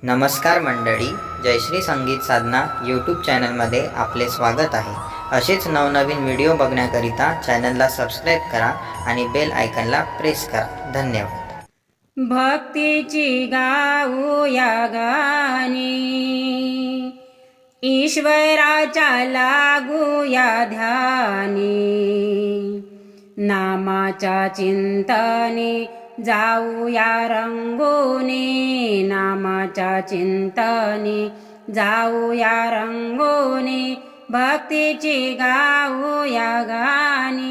नमस्कार मंडळी, जयश्री संगीत साधना यूट्यूब चॅनलमध्ये आपले स्वागत आहे. असेच नवनवीन व्हिडिओ बघण्याकरिता चॅनलला सबस्क्राईब करा आणि बेल आयकॉनला प्रेस करा. धन्यवाद. भक्तीची गाऊया गाणी, ईश्वराच्या लागूया ध्यानी, नामाच्या चिंतनी जाऊया रंगोनी, नामाच्या चिंतनी जाऊया रंगोनी, भक्तीची गाऊया गाणी,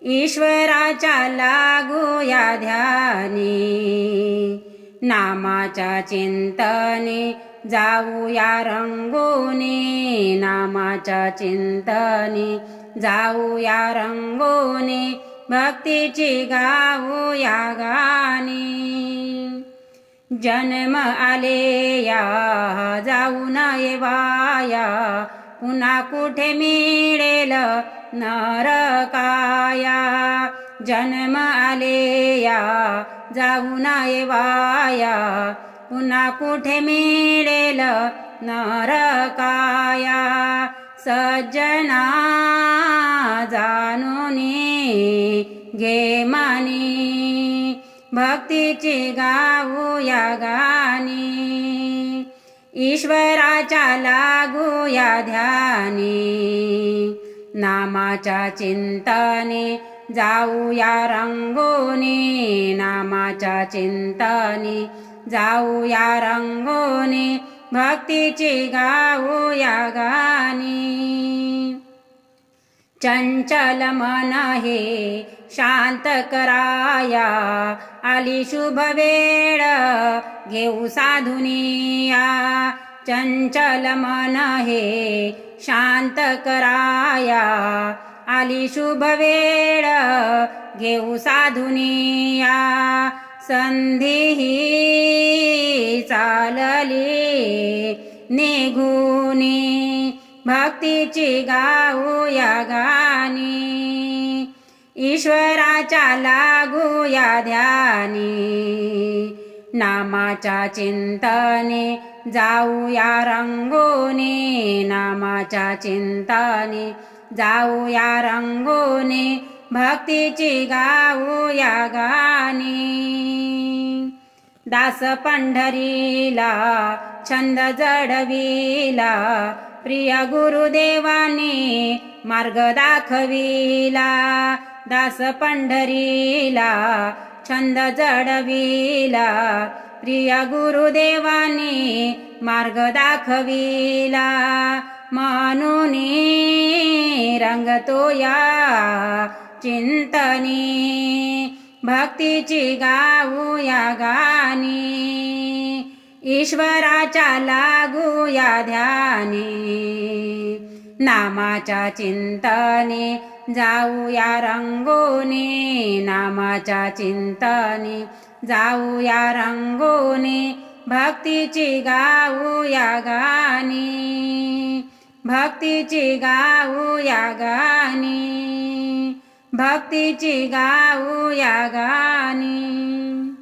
ईश्वराच्या लागूया ध्यानी, नामाच्या चिंतनी जाऊया रंगोनी, नामाच्या चिंतनी जाऊया रंगोनी, भक्तीची गाऊया गाणी. जन्म आले या जाऊ नये वाया, पुन्हा कुठे मिळेल नरकाया. जन्म आले या जाऊ नये वाया, पुन्हा कुठे मिळेल नरकाया. सज्जना जाणूनी घे मानी, भक्तीची गाऊया गाणी, ईश्वराच्या लागूया ध्यानी, नामाच्या चिंतनी जाऊया रंगोनी, नामाच्या चिंतनी जाऊया रंगोनी, भक्तीची गाऊया गाणी. चंचल मन हे शांत कराया, आली शुभ वेळ घेऊ साधुनिया. चंचल मन हे शांत कराया, आली शुभ वेळ घेऊ साधुनिया. संधी ही चालली निघूनी, भक्तीची गाऊया गाणी, ईश्वराच्या लागूया ध्यानी, नामाच्या चिंतनी जाऊया रंगोनी, नामाच्या चिंतनी जाऊया रंगोनी, भक्तीची गाऊया गाणी. दास पंढरीला छंद जडविला, प्रिय गुरुदेवानी मार्ग दाखविला. दास पंढरीला छंद जडविला, प्रिय गुरुदेवानी मार्ग दाखविला. म्हणून रंगतो या चिंतनी, भक्तीची गाऊया गाणी, ईश्वराच्या लागूया ध्यानी, नामाच्या चिंतनी जाऊया रंगोनी, नामाच्या चिंतनी जाऊया रंगोनी, भक्तीची गाऊया गाणी, भक्तीची गाऊया गाणी, भक्तीची गाऊया गाणी.